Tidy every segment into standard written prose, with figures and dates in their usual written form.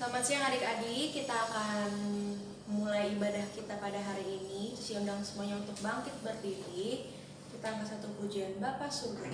Selamat siang adik-adik, kita akan mulai ibadah kita pada hari ini. Saya undang semuanya untuk bangkit berdiri. Kita angkat satu pujian Bapa Surga.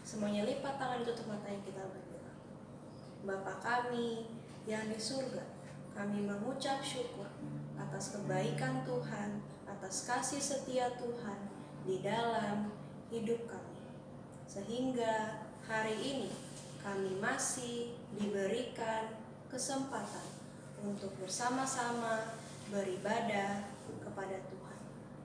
Semuanya lipat tangan, ditutup mata yang kita berdoa. Bapa kami yang di surga, kami mengucap syukur atas kebaikan Tuhan, atas kasih setia Tuhan di dalam hidup kami. Sehingga hari ini kami masih diberikan kesempatan untuk bersama-sama beribadah kepada Tuhan.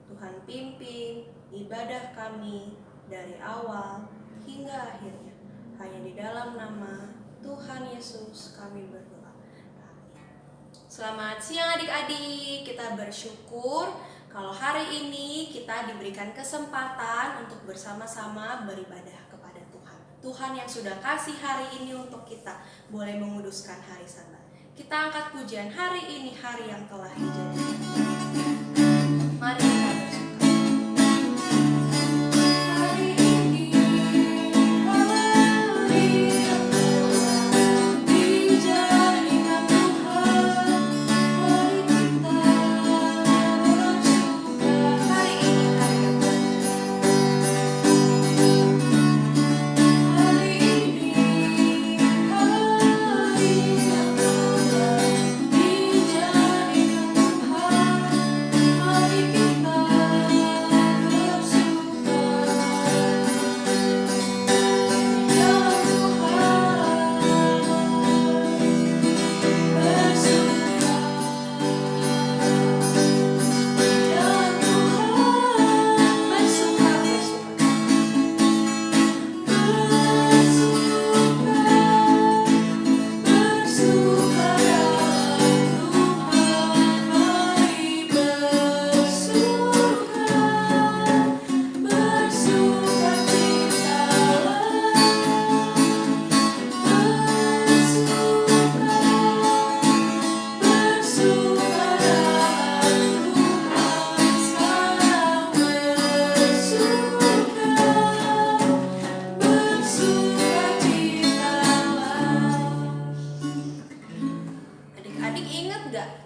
Tuhan pimpin ibadah kami dari awal hingga akhirnya. Hanya di dalam nama Tuhan Yesus kami berdoa. Amin. Selamat siang adik-adik. Kita bersyukur kalau hari ini kita diberikan kesempatan untuk bersama-sama beribadah kepada Tuhan. Tuhan yang sudah kasih hari ini untuk kita boleh menguduskan hari Sabat. Kita angkat pujian hari ini, hari yang telah dijadikan. Mari kita bersyukur.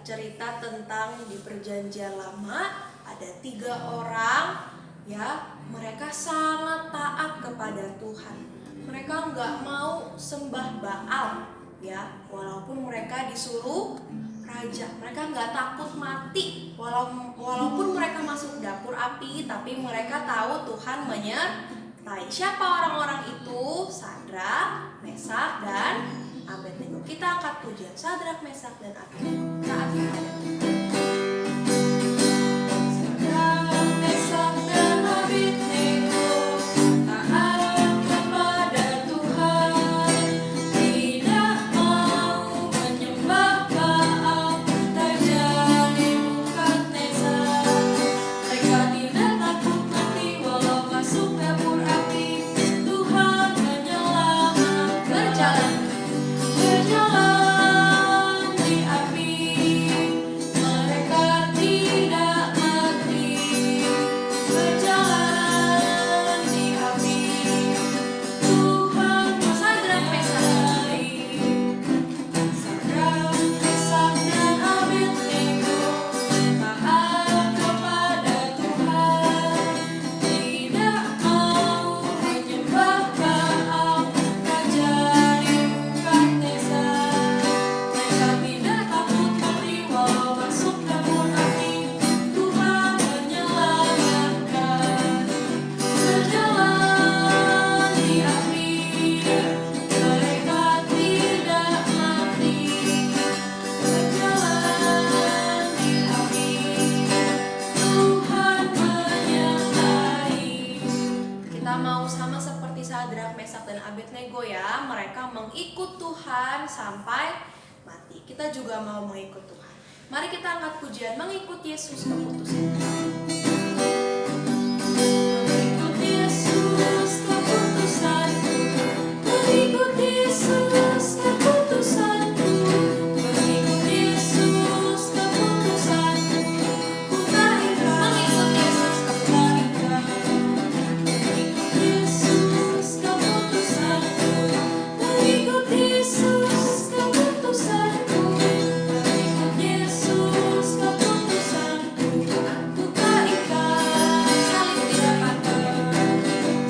Cerita tentang di perjanjian lama ada 3 orang ya, mereka sangat taat kepada Tuhan. Mereka nggak mau sembah Baal ya, walaupun mereka disuruh raja. Mereka nggak takut mati walaupun mereka masuk dapur api, tapi mereka tahu Tuhan menyertai. Siapa orang-orang itu? Sadrak, Mesak, dan Abednego. Kita angkat pujian Sadrak, Mesak, dan Abednego saat kepada Tuhan. Sadrak, Mesak, dan Abednego taat kepada Tuhan, tidak mau menyembah Baal, raja Nebukadnezar. Mereka tidak takut mati walau masuk dapur api. Tuhan menyelamatkan. Berjalan di api, mereka mengikut Tuhan sampai mati. Kita juga mau mengikut Tuhan. Mari kita angkat pujian mengikut Yesus keputusan. Mengikut Yesus keputusanku, mengikut Yesus keputusanku, mengikut Yesus keputusanku, ku tak ingkar. Mengikut Yesus keputusanku, mengikut Yesus keputusanku, mengikut Yesus keputusanku, mengikut Yesus keputusanku, ku tak ingkar.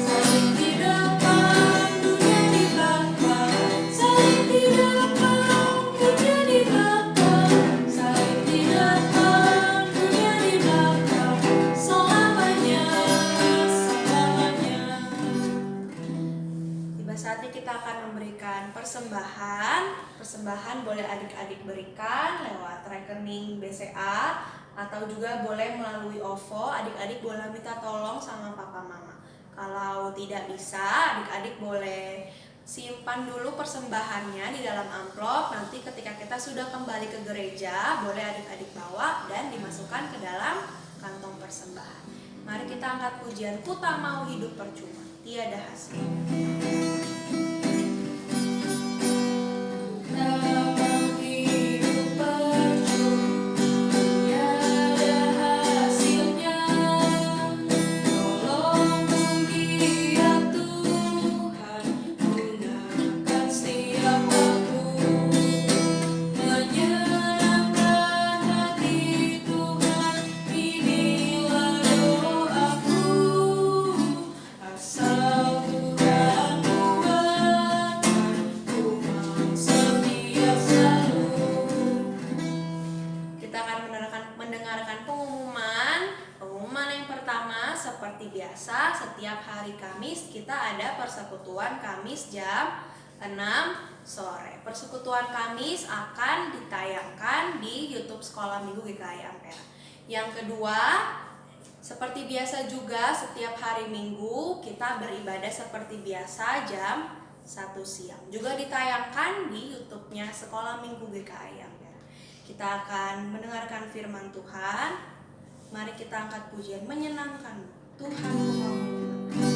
Salib di depan dunia di belakang, salib di depan dunia di belakang, salib di depan dunia di belakang, selamanya, selamanya. Tiba saatnya kita akan memberikan persembahan. Persembahan boleh adik-adik berikan lewat rekening BCA atau juga boleh melalui OVO. Adik-adik boleh minta tolong sama papa mama. Kalau tidak bisa, adik-adik boleh simpan dulu persembahannya di dalam amplop. Nanti ketika kita sudah kembali ke gereja, boleh adik-adik bawa dan dimasukkan ke dalam kantong persembahan. Mari kita angkat pujian, ku tak mau hidup percuma, tiada hasil. Seperti biasa, setiap hari Kamis kita ada persekutuan Kamis jam 6 sore. Persekutuan Kamis akan ditayangkan di YouTube Sekolah Minggu GKI Ampera. Yang kedua, seperti biasa juga setiap hari Minggu kita beribadah seperti biasa jam 1 siang. Juga ditayangkan di YouTube-nya Sekolah Minggu GKI Ampera. Kita akan mendengarkan firman Tuhan. Mari kita angkat pujian menyenangkan Tuhan ku mau menyenangkan.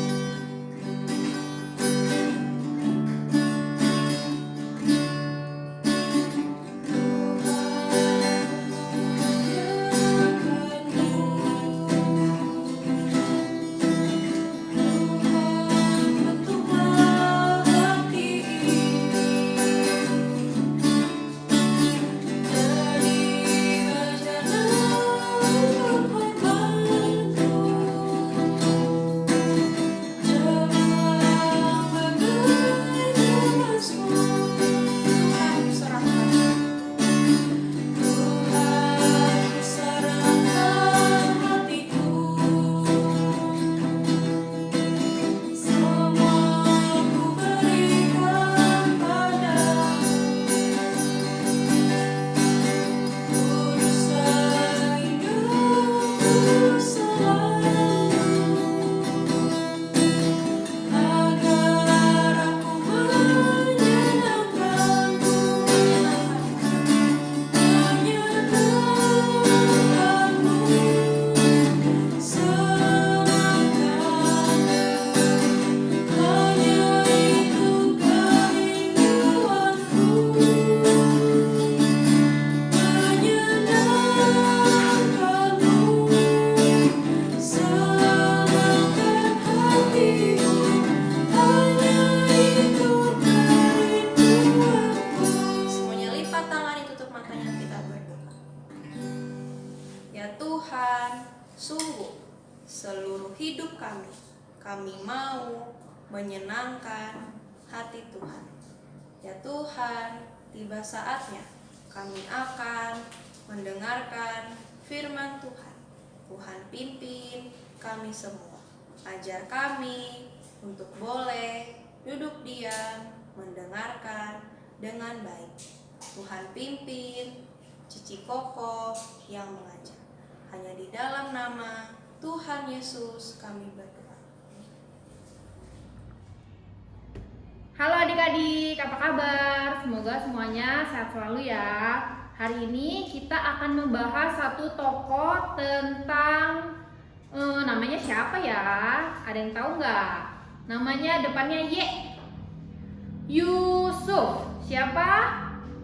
Kami mau menyenangkan hati Tuhan. Ya Tuhan, tiba saatnya kami akan mendengarkan firman Tuhan. Tuhan pimpin kami semua. Ajar kami untuk boleh duduk diam, mendengarkan dengan baik. Tuhan pimpin Cici Koko yang mengajar. Hanya di dalam nama Tuhan Yesus kami berdoa. Halo adik-adik, apa kabar? Semoga semuanya sehat selalu ya. Hari ini kita akan membahas satu tokoh tentang namanya siapa ya? Ada yang tahu nggak? Namanya depannya Y. Yusuf. Siapa?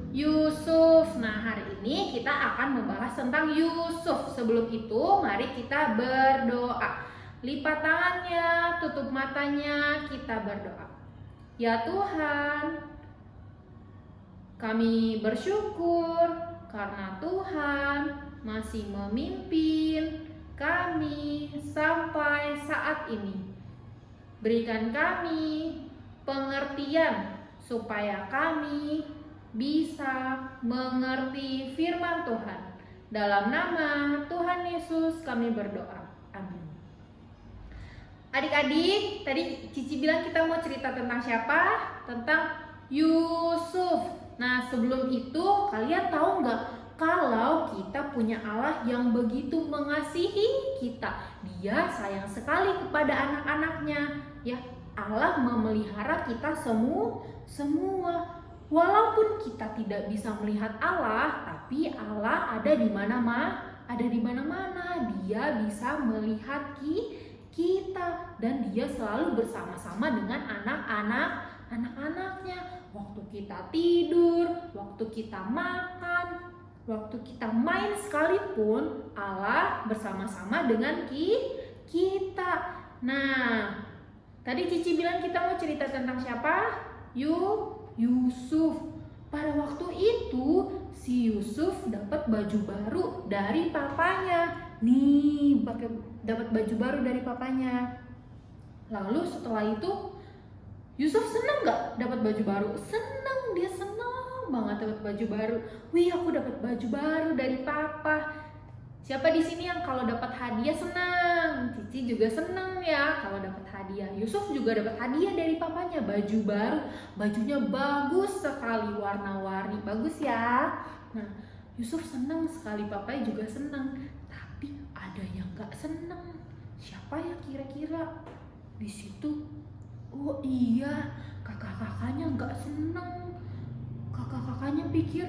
Yusuf. Nah, hari ini kita akan membahas tentang Yusuf. Sebelum itu, mari kita berdoa. Lipat tangannya, tutup matanya, kita berdoa. Ya Tuhan, kami bersyukur karena Tuhan masih memimpin kami sampai saat ini. Berikan kami pengertian supaya kami bisa mengerti firman Tuhan. Dalam nama Tuhan Yesus kami berdoa. Amin. Adik-adik, tadi Cici bilang kita mau cerita tentang siapa? Tentang Yusuf. Nah, sebelum itu kalian tahu nggak kalau kita punya Allah yang begitu mengasihi kita? Dia sayang sekali kepada anak-anaknya. Ya, Allah memelihara kita semua. Walaupun kita tidak bisa melihat Allah, tapi Allah ada di mana-mana. Dia bisa melihat kita dan dia selalu bersama-sama dengan anak-anaknya. Waktu kita tidur, waktu kita makan, waktu kita main sekalipun, Allah bersama-sama dengan kita. Nah, tadi Cici bilang kita mau cerita tentang siapa? Yusuf. Pada waktu itu si Yusuf dapat baju baru dari papanya. Nih, dapat baju baru dari papanya. Lalu setelah itu Yusuf senang nggak dapat baju baru? Senang, dia senang banget dapat baju baru. Wih, aku dapat baju baru dari papa. Siapa di sini yang kalau dapat hadiah senang? Cici juga senang ya kalau dapat hadiah. Yusuf juga dapat hadiah dari papanya, baju baru. Bajunya bagus sekali, warna-warni, bagus ya. Nah, Yusuf senang sekali, papanya juga senang. Tapi ada yang gak senang. Siapa ya kira-kira? Di situ, oh iya, kakak-kakaknya gak senang. Kakak-kakaknya pikir,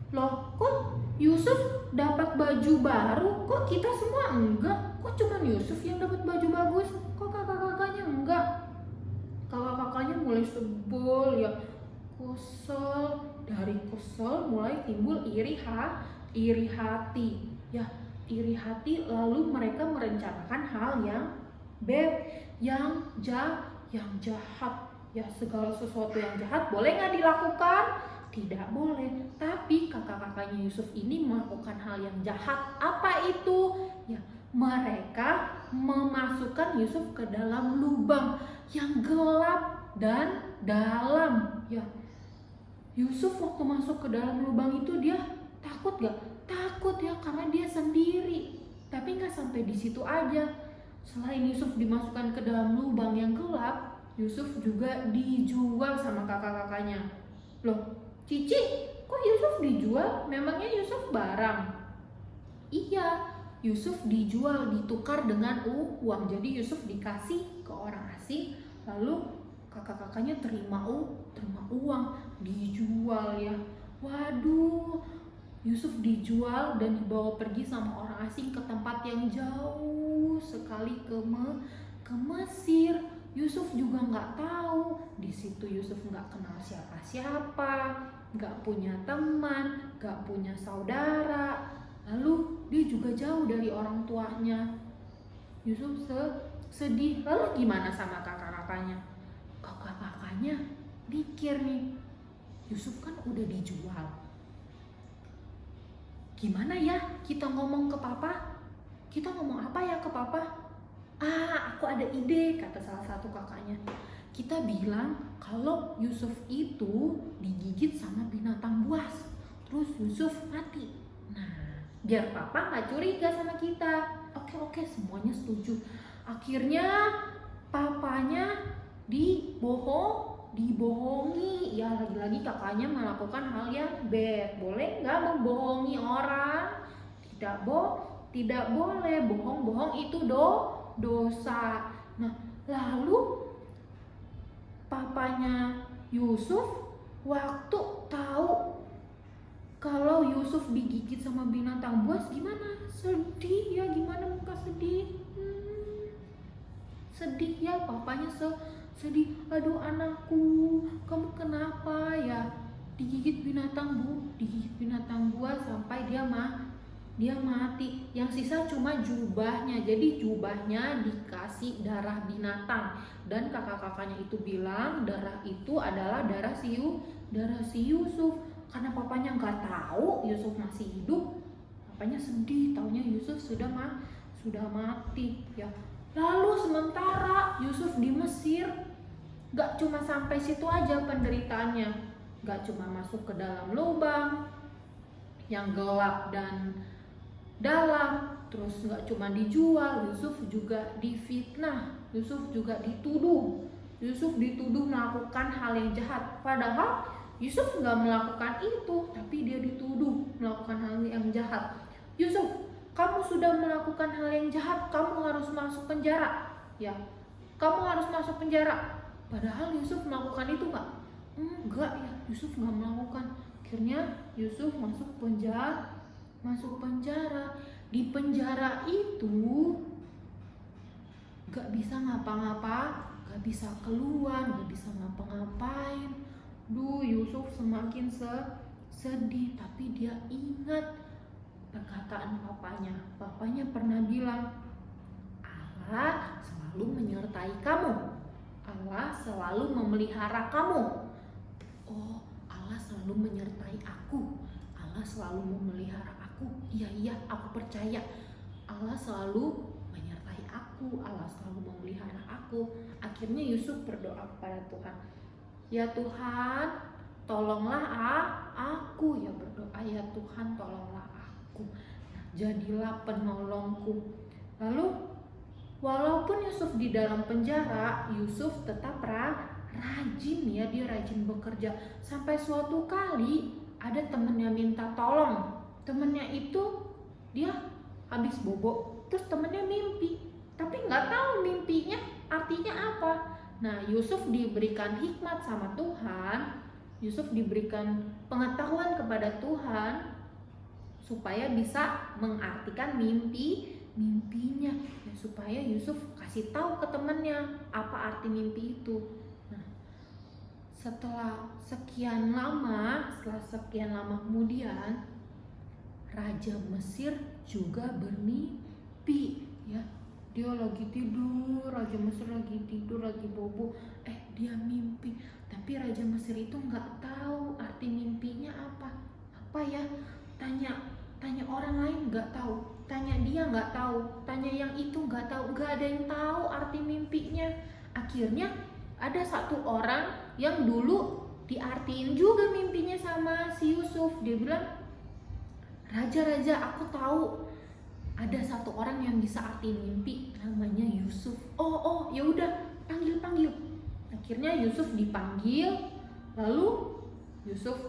loh kok Yusuf dapat baju baru, kok kita semua enggak? Kok cuma Yusuf yang dapat baju bagus? Kok kakak-kakaknya enggak? Kakak-kakaknya mulai sebel ya, kesel. Dari kesel mulai timbul iri hati. Ya, iri hati, lalu mereka merencanakan hal yang jahat. Ya, segala sesuatu yang jahat boleh nggak dilakukan? Tidak boleh. Tapi kakak-kakaknya Yusuf ini melakukan hal yang jahat. Apa itu? Ya, mereka memasukkan Yusuf ke dalam lubang yang gelap dan dalam. Ya, Yusuf waktu masuk ke dalam lubang itu dia takut gak? Takut ya, karena dia sendiri. Tapi gak sampai di situ aja. Selain Yusuf dimasukkan ke dalam lubang yang gelap, Yusuf juga dijual sama kakak-kakaknya. Loh, Cici, kok Yusuf dijual? Memangnya Yusuf barang? Iya, Yusuf dijual, ditukar dengan uang. Jadi Yusuf dikasih ke orang asing, lalu kakak-kakaknya terima uang, dijual ya. Waduh, Yusuf dijual dan dibawa pergi sama orang asing ke tempat yang jauh sekali, ke Mesir. Yusuf juga nggak tahu. Di situ Yusuf nggak kenal siapa-siapa, nggak punya teman, nggak punya saudara. Lalu dia juga jauh dari orang tuanya. Yusuf sedih. Lalu gimana sama kakak-kakaknya? Kakak-kakaknya mikir nih, Yusuf kan udah dijual. Gimana ya kita ngomong ke papa? Kita ngomong apa ya ke papa? Aku ada ide, kata salah satu kakaknya. Kita bilang kalau Yusuf itu digigit sama binatang buas, terus Yusuf mati. Nah, biar papa gak curiga sama kita. Oke, semuanya setuju. Akhirnya papanya dibohongi. Ya, lagi-lagi kakaknya melakukan hal yang bad. Boleh nggak membohongi orang? Tidak boleh. Bohong itu dosa. Nah, lalu papanya Yusuf waktu tahu kalau Yusuf digigit sama binatang buas, gimana? Sedih ya, gimana muka sedih? Sedih ya, papanya sedih. Aduh anakku, kamu kenapa ya? Digigit binatang buas sampai dia mati. Yang sisa cuma jubahnya. Jadi jubahnya dikasih darah binatang. Dan kakak-kakaknya itu bilang darah itu adalah darah si Yusuf. Karena papanya nggak tahu Yusuf masih hidup, papanya sedih. Taunya Yusuf sudah mati ya. Lalu sementara Yusuf di Mesir, nggak cuma sampai situ aja penderitaannya. Nggak cuma masuk ke dalam lubang yang gelap dan dalam, terus nggak cuma dijual, Yusuf juga difitnah, Yusuf juga dituduh melakukan hal yang jahat. Padahal Yusuf nggak melakukan itu, tapi dia dituduh melakukan hal yang jahat. Yusuf, kamu sudah melakukan hal yang jahat, kamu harus masuk penjara. Ya, kamu harus masuk penjara. Padahal Yusuf melakukan itu nggak? Enggak ya, Yusuf nggak melakukan. Akhirnya Yusuf masuk penjara. Di penjara itu nggak bisa ngapa-ngapa, nggak bisa keluar, nggak bisa ngapa-ngapain. Yusuf semakin sedih, tapi dia ingat perkataan papanya. Papanya pernah bilang, Allah selalu menyertai kamu, Allah selalu memelihara kamu. Oh, Allah selalu menyertai aku, Allah selalu memelihara aku. Iya, aku percaya Allah selalu menyertai aku, Allah selalu memelihara aku. Akhirnya Yusuf berdoa kepada Tuhan, ya Tuhan, tolonglah aku. Ya berdoa, ya Tuhan, tolonglah aku. Nah, jadilah penolongku. Lalu walaupun Yusuf di dalam penjara, Yusuf tetap rajin ya, dia rajin bekerja. Sampai suatu kali ada temennya minta tolong. Temennya itu dia habis bobo, terus temennya mimpi, tapi nggak tahu mimpinya artinya apa. Nah, Yusuf diberikan hikmat sama Tuhan, Yusuf diberikan pengetahuan kepada Tuhan supaya bisa mengartikan mimpinya, ya, supaya Yusuf kasih tahu ke temannya apa arti mimpi itu. Nah, setelah sekian lama kemudian Raja Mesir juga bermimpi ya. Dia lagi tidur, Raja Mesir lagi tidur, lagi bobo, dia mimpi. Tapi Raja Mesir itu nggak tahu arti mimpinya apa ya. Tanya orang lain nggak tahu, tanya dia nggak tahu, tanya yang itu nggak tahu, nggak ada yang tahu arti mimpinya. Akhirnya ada satu orang yang dulu diartiin juga mimpinya sama si Yusuf. Dia bilang, Raja, aku tahu ada satu orang yang bisa artiin mimpi, namanya Yusuf. Oh, ya udah, panggil. Akhirnya Yusuf dipanggil, lalu Yusuf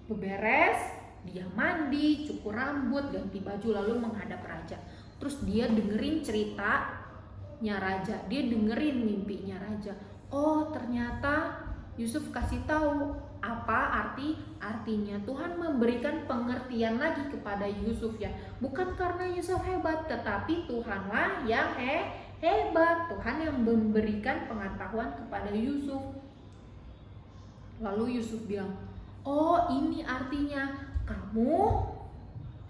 beberes, dia mandi, cukur rambut, ganti baju, lalu menghadap raja. Terus dia dengerin ceritanya raja, dia dengerin mimpinya raja. Oh, ternyata Yusuf kasih tahu apa artinya. Tuhan memberikan pengertian lagi kepada Yusuf ya. Bukan karena Yusuf hebat, tetapi Tuhanlah yang hebat. Tuhan yang memberikan pengetahuan kepada Yusuf. Lalu Yusuf bilang, oh ini artinya kamu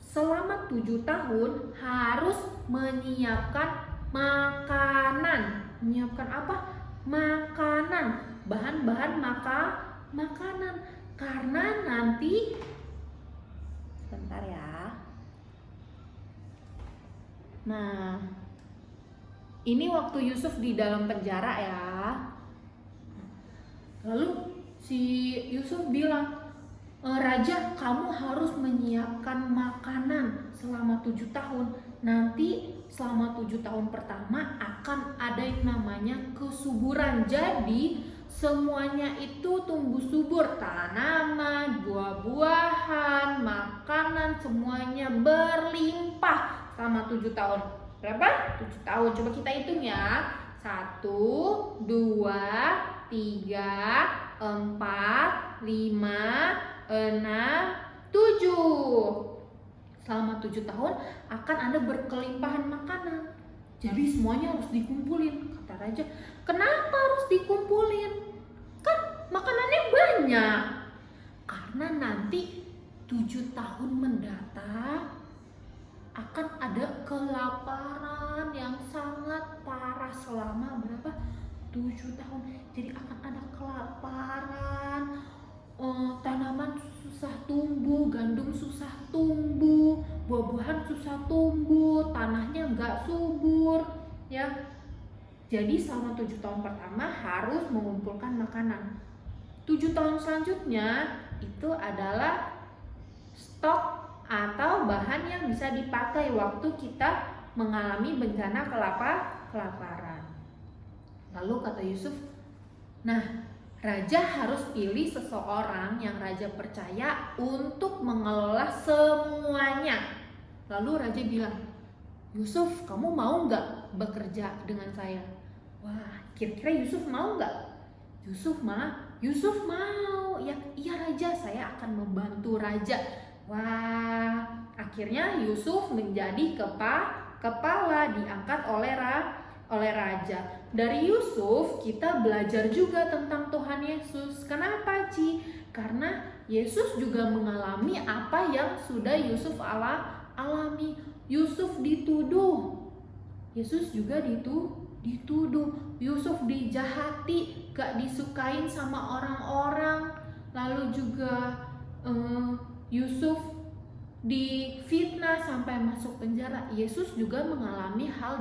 selama 7 tahun harus menyiapkan makanan. Menyiapkan apa? Makanan. Bahan-bahan makanan. Karena nanti, sebentar ya. Nah, ini waktu Yusuf di dalam penjara ya. Lalu si Yusuf bilang, Raja, kamu harus menyiapkan makanan selama 7 tahun. Nanti selama 7 tahun pertama akan ada yang namanya kesuburan. Jadi semuanya itu tumbuh subur, tanaman, buah-buahan, makanan, semuanya berlimpah selama 7 tahun. Berapa? 7 tahun. Coba kita hitung ya. 1, 2, 3, 4, 5, 6, 7. Selama 7 tahun akan ada berkelimpahan makanan. Jadi semuanya harus dikumpulin. Kata raja, kenapa harus dikumpulin? Kan makanannya banyak. Karena nanti 7 tahun mendatang akan ada kelaparan yang sangat parah selama berapa? 7 tahun. Jadi akan ada kelaparan, tanaman susah tumbuh, gandum susah tumbuh, buah-buahan susah tumbuh, tanahnya nggak subur, ya. Jadi selama 7 tahun pertama harus mengumpulkan makanan. 7 tahun selanjutnya itu adalah stok atau bahan yang bisa dipakai waktu kita mengalami bencana kelaparan. Lalu kata Yusuf, nah, raja harus pilih seseorang yang raja percaya untuk mengelola semuanya. Lalu raja bilang, Yusuf, kamu mau nggak bekerja dengan saya? Wah, kira-kira Yusuf mau nggak? Yusuf mau. Ya, iya raja, saya akan membantu raja. Wah, akhirnya Yusuf menjadi kepala diangkat oleh raja. Dari Yusuf kita belajar juga tentang Tuhan Yesus. Kenapa, Ci? Karena Yesus juga mengalami apa yang sudah Yusuf alami. Yusuf dituduh. Yesus juga dituduh. Yusuf dijahati, gak disukain sama orang-orang. Lalu juga Yusuf difitnah sampai masuk penjara. Yesus juga mengalami hal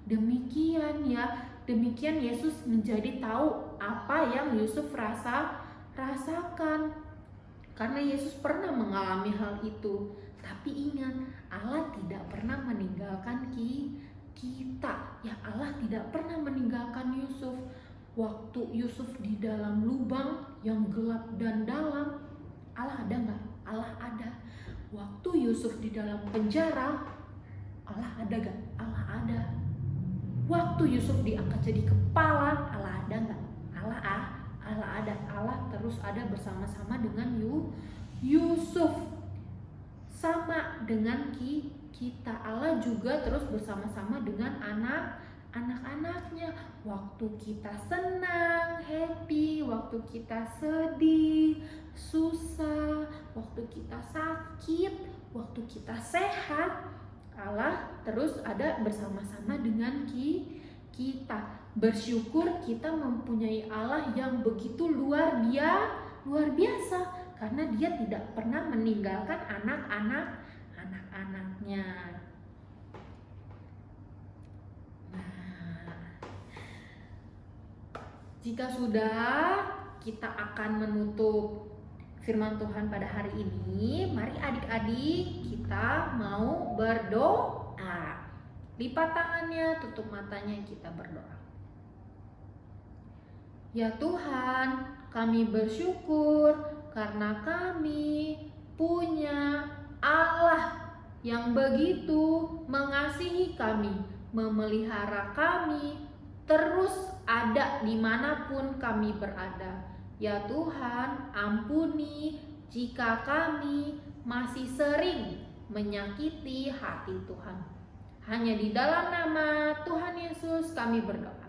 demikian ya. Demikian Yesus menjadi tahu apa yang Yusuf rasakan. Karena Yesus pernah mengalami hal itu. Tapi ingat, Allah tidak pernah meninggalkan kita. Ya, Allah tidak pernah meninggalkan Yusuf. Waktu Yusuf di dalam lubang yang gelap dan dalam, Allah ada nggak? Allah ada. Waktu Yusuf di dalam penjara, Allah ada nggak? Allah ada. Waktu Yusuf diangkat jadi kepala, Allah ada nggak? Allah ada. Allah terus ada bersama-sama dengan Yusuf. Sama dengan kita. Allah juga terus bersama-sama dengan anak-anaknya. Waktu kita senang, happy, waktu kita sedih, susah, waktu kita sakit, waktu kita sehat, Allah terus ada bersama-sama dengan kita. Bersyukur kita mempunyai Allah yang begitu luar biasa, karena Dia tidak pernah meninggalkan anak-anaknya. Jika sudah, kita akan menutup firman Tuhan pada hari ini. Mari adik-adik kita mau berdoa. Lipat tangannya, tutup matanya, kita berdoa. Ya Tuhan, kami bersyukur karena kami punya Allah yang begitu mengasihi kami, memelihara kami, terus ada dimanapun kami berada. Ya Tuhan, ampuni jika kami masih sering menyakiti hati Tuhan. Hanya di dalam nama Tuhan Yesus kami berdoa.